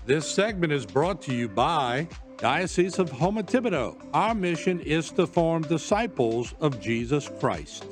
This segment is brought to you by Diocese of Houma Thibodeau. Our mission is to form disciples of Jesus Christ.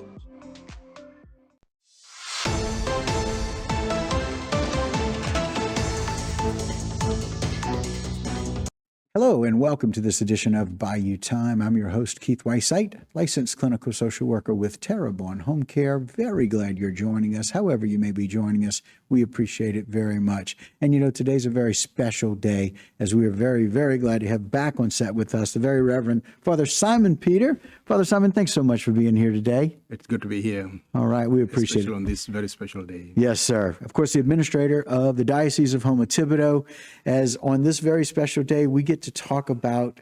Hello and welcome to this edition of Bayou Time. I'm your host, Keith Weissite, licensed clinical social worker with Terrebonne Home Care. Very glad you're joining us. However you may be joining us, we appreciate it very much. And you know, today's a very special day as we are very, very glad to have back on set with us the very Reverend Father Simon Peter. Father Simon, thanks so much for being here today. It's good to be here. All right, we appreciate Especially it. on this very special day. Yes, sir. Of course, the administrator of the Diocese of Houma Thibodeau, as on this very special day, we get to talk about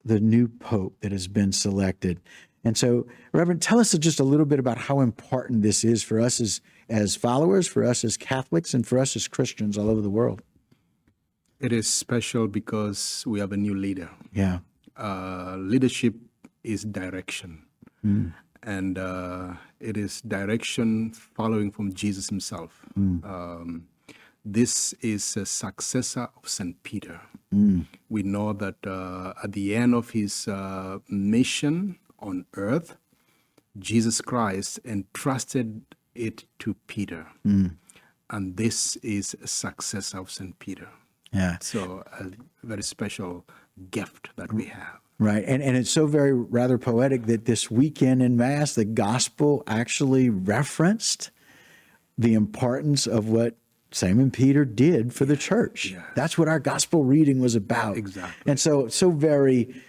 the new Pope that has been selected. And so, Reverend, tell us just a little bit about how important this is for us as followers, for us as Catholics, and for us as Christians all over the world. It is special because we have a new leader. Yeah. Leadership is direction. And it is direction following from Jesus himself. This is a successor of St. Peter. We know that at the end of his mission on earth, Jesus Christ entrusted it to Peter. And this is a successor of St. Peter. Yeah. So a very special gift that we have. Right. And it's so very rather poetic that this weekend in Mass, the gospel actually referenced the importance of what Simon Peter did for the church. Yeah. That's what our gospel reading was about. Exactly. And so very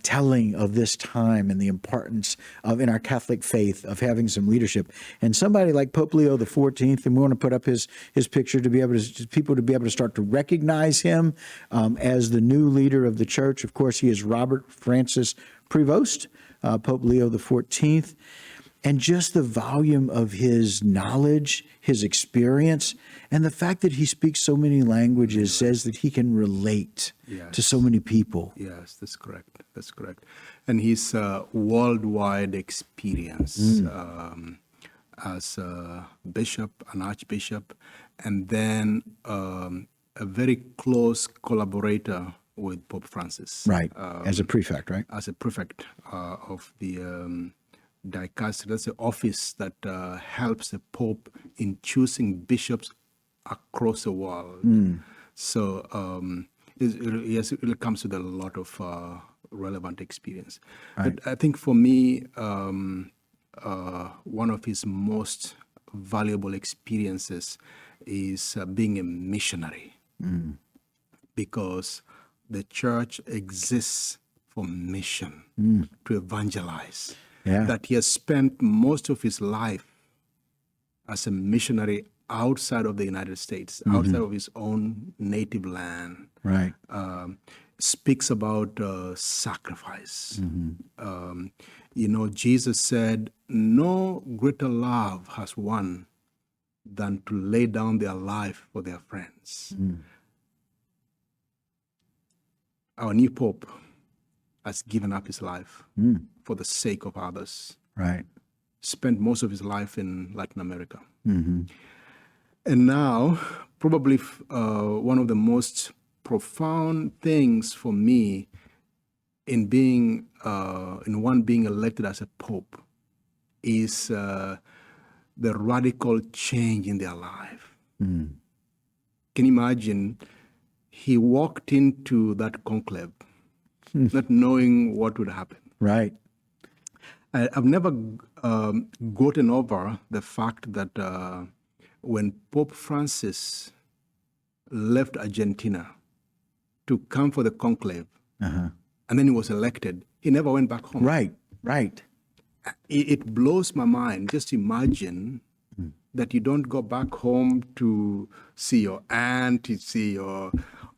telling of this time and the importance of, in our Catholic faith, of having some leadership. And somebody like Pope Leo the 14th, and we want to put up his picture to be able to, people to be able to start to recognize him as the new leader of the church. Of course, he is Robert Francis Prevost, Pope Leo the 14th. And just the volume of his knowledge, his experience, and the fact that he speaks so many languages says that he can relate to so many people. Yes, that's correct. That's correct. And his worldwide experience as a bishop, an archbishop, and then a very close collaborator with Pope Francis. Right, as a prefect, right? As a prefect of the dicastery. That's the office that helps the Pope in choosing bishops across the world. So it comes with a lot of relevant experience. Right. But I think for me, one of his most valuable experiences is being a missionary, because the church exists for mission, to evangelize. Yeah. That he has spent most of his life as a missionary outside of the United States, outside of his own native land. Right. Speaks about sacrifice. You know, Jesus said, no greater love has one than to lay down their life for their friends. Our new Pope has given up his life for the sake of others. Right. Spent most of his life in Latin America. And now, probably one of the most profound things for me in being being elected as a pope is the radical change in their life. Can you imagine? He walked into that conclave not knowing what would happen. Right. I've never gotten over the fact that when Pope Francis left Argentina to come for the conclave, and then he was elected, he never went back home. Right. Right. It blows my mind. Just imagine that you don't go back home to see your aunt, to see your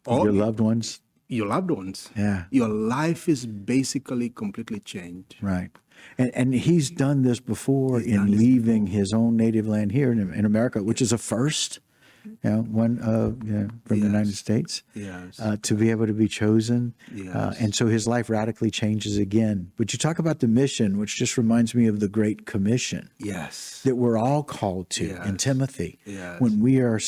loved ones. Your loved ones. Yeah. Your life is basically completely changed. Right. And he's done this before in leaving his own native land here in America, which is a first, from the United States, to be able to be chosen. Yes. And so his life radically changes again. But you talk about the mission, which just reminds me of the Great Commission. Yes. That we're all called to in Timothy. Yes. When we are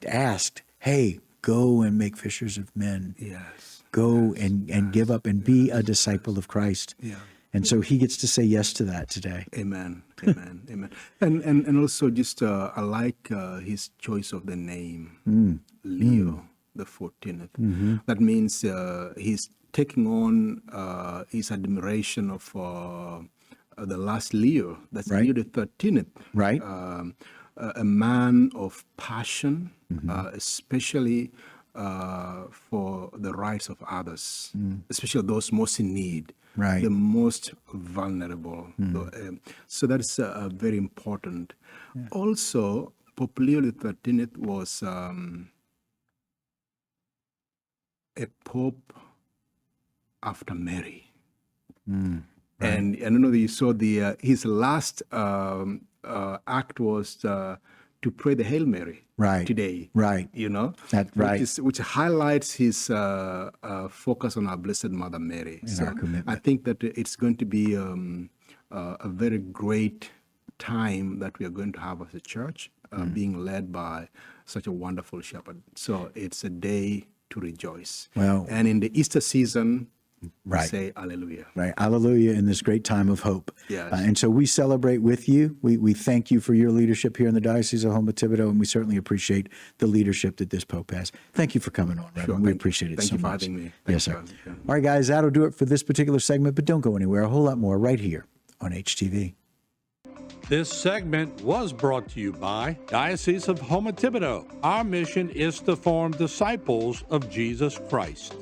asked, hey, go and make fishers of men. Yes. Go and give up and be a disciple of Christ. Yeah. And so he gets to say yes to that today. Amen. Amen. Amen. And also just I like his choice of the name, Leo the 14th. That means he's taking on his admiration of the last Leo. That's Right. Leo the 13th. Right. A man of passion, especially for the rights of others, especially those most in need, Right. the most vulnerable. So that's very important. Also, Pope Leo the 13th was a pope after Mary. And I don't know that you saw his last act was to pray the Hail Mary Right. today. Right. You know, That's right. which highlights his focus on our Blessed Mother Mary. And our commitment. I think that it's going to be a very great time that we are going to have as a church, being led by such a wonderful shepherd. So it's a day to rejoice. Well- and in the Easter season, we Right. say Alleluia. Right. Hallelujah in this great time of hope. Yes. And so we celebrate with you. We thank you for your leadership here in the Diocese of Houma Thibodeau, and we certainly appreciate the leadership that this Pope has. Thank you for coming on, Reverend. Sure, we thank you. appreciate it Thank so you for much. having me. Yes, Thanks sir. for having me. All right, guys, that'll do it for this particular segment, but don't go anywhere. A whole lot more right here on HTV. This segment was brought to you by Diocese of Houma Thibodeau. Our mission is to form disciples of Jesus Christ.